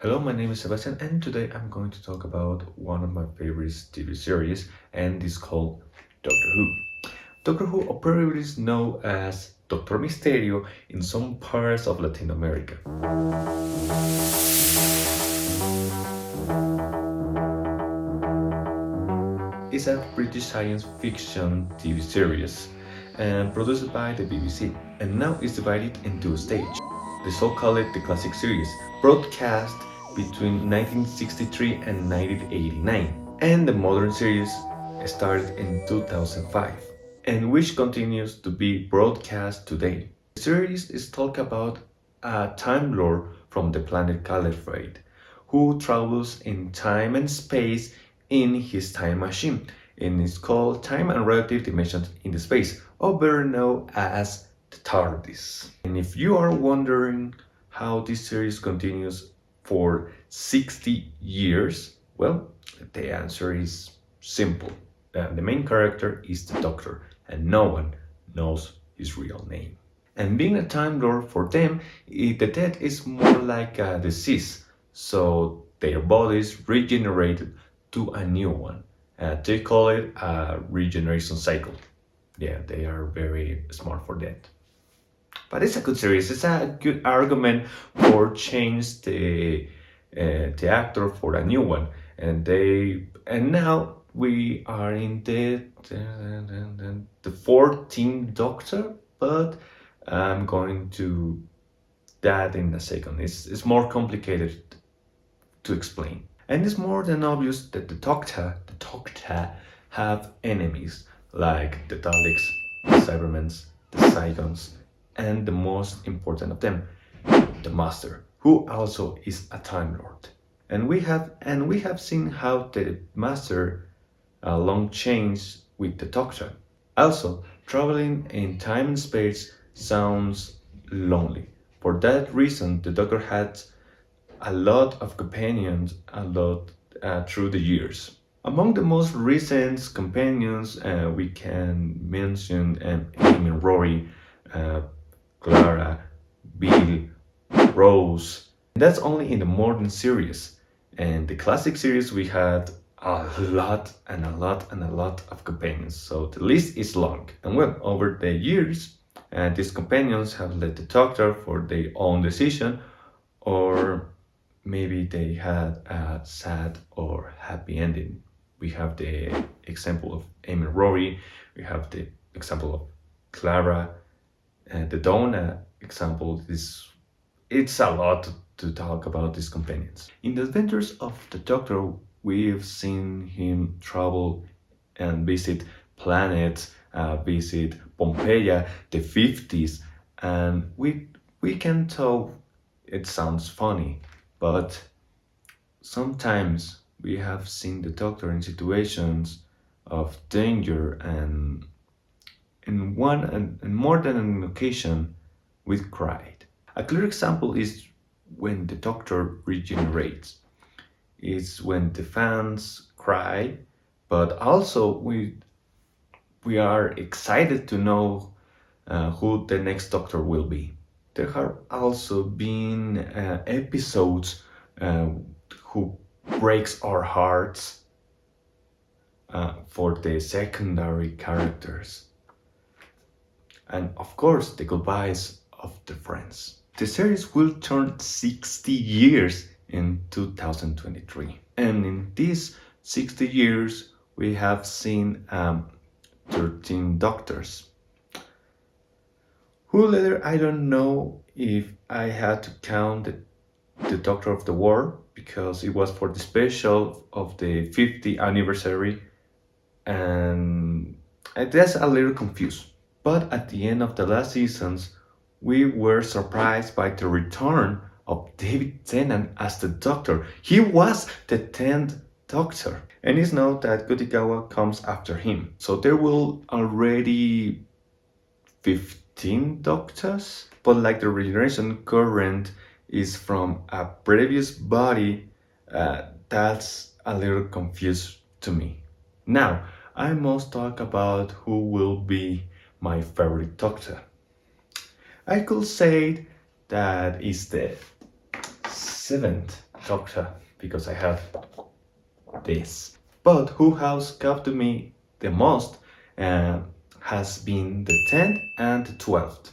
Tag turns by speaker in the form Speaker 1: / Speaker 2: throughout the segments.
Speaker 1: Hello, my name is Sebastian, and today I'm going to talk about one of my favorite TV series, and it's called Doctor Who. Doctor Who, or probably is known as Doctor Misterio in some parts of Latin America. It's a British science fiction TV series and produced by the BBC, and now it's divided into stages. The so-called the classic series, broadcast between 1963 and 1989, and the modern series started in 2005, and which continues to be broadcast today. The series is talk about a Time Lord from the planet Caliphate, who travels in time and space in his time machine, and it's called Time and Relative Dimensions in the Space, or better known as the TARDIS. And if you are wondering how this series continues for 60 years, well, the answer is simple. The main character is the Doctor, and no one knows his real name. And being a Time Lord for them, the death is more like a disease, so their bodies regenerated to a new one. They call it a regeneration cycle. Yeah, they are very smart for that. But it's a good series. It's a good argument for change the actor for a new one, and now we are in the 14th Doctor, but I'm going to that in a second. It's more complicated to explain. And it's more than obvious that the Doctor have enemies like the Daleks, the Cybermen, the Zygons, and the most important of them, the Master, who also is a Time Lord. And we have seen how the Master long changed with the Doctor. Also, traveling in time and space sounds lonely. For that reason, the Doctor had a lot of companions through the years. Among the most recent companions, we can mention Amy, Rory, uh, Clara, Bill, Rose. That's only in the modern series. And the classic series, we had a lot and a lot and a lot of companions. So the list is long. And well, over the years, these companions have led the Doctor for their own decision, or maybe they had a sad or happy ending. We have the example of Amy and Rory, we have the example of Clara, and the Donna example is it's a lot to talk about these companions. In the adventures of the Doctor, we've seen him travel and visit planets, visit Pompeii, the 50s, and we can tell it sounds funny, but sometimes we have seen the Doctor in situations of danger, and in one and more than an occasion, we cried. A clear example is when the Doctor regenerates. It's when the fans cry, but also we are excited to know who the next Doctor will be. There have also been episodes who breaks our hearts for the secondary characters, and of course the goodbyes of the friends. The series will turn 60 years in 2023, and in these 60 years we have seen 13 Doctors. Who later, I don't know if I had to count the Doctor of the War, because it was for the special of the 50th anniversary, and that's a little confused. But at the end of the last seasons, we were surprised by the return of David Tennant as the Doctor. He was the 10th Doctor, and it's known that Kutagawa comes after him. So there will already 15 Doctors, but like the regeneration current is from a previous body, that's a little confused to me. Now, I must talk about who will be my favorite Doctor. I could say that is the 7th doctor because I have this. But who has captured me the most uh, has been the 10th and the 12th.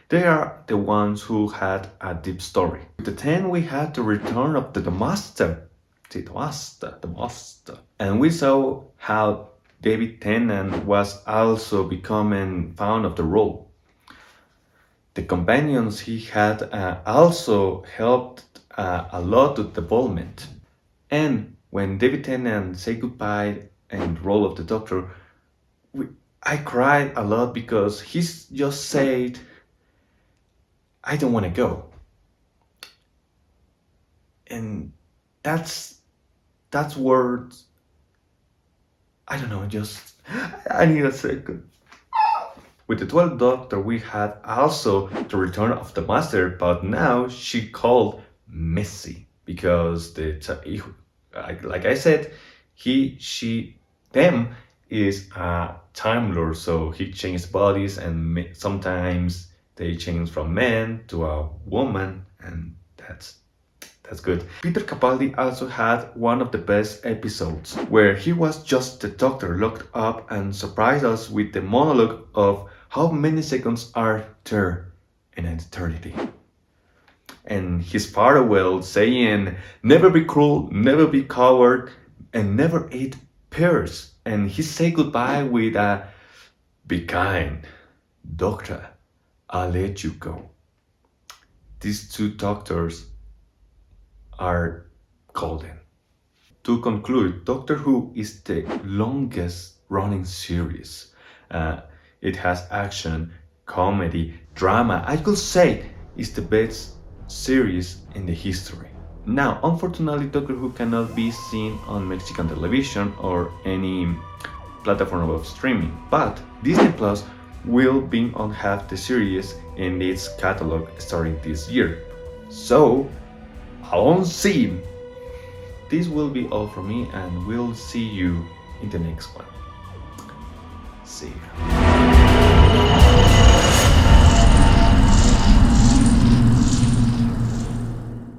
Speaker 1: They are the ones who had a deep story. With the 10, we had the return of the master. The master. And we saw how David Tennant was also becoming fond of the role. The companions he had also helped a lot with development. And when David Tennant said goodbye and the role of the Doctor, we, I cried a lot because he just said, "I don't want to go," and that's words. I don't know. Just I need a second. With the 12th Doctor, we had also the return of the Master, but now she called Missy because like I said, he, she, them is a Time Lord, so he changed bodies and sometimes they change from man to a woman, and that's good. Peter Capaldi also had one of the best episodes, where he was just the Doctor locked up and surprised us with the monologue of how many seconds are there in an eternity. And his farewell saying, "Never be cruel, never be coward, and never eat pears." And he said goodbye with a, "Be kind, Doctor, I'll let you go." These two doctors are golden. To conclude, Doctor Who is the longest running series. It has action, comedy, drama. I could say it's the best series in the history. Now, unfortunately, Doctor Who cannot be seen on Mexican television or any platform of streaming, but Disney Plus will be on half the series in its catalog starting this year. So, I'll see. This will be all from me, and we'll see you in the next one. See you.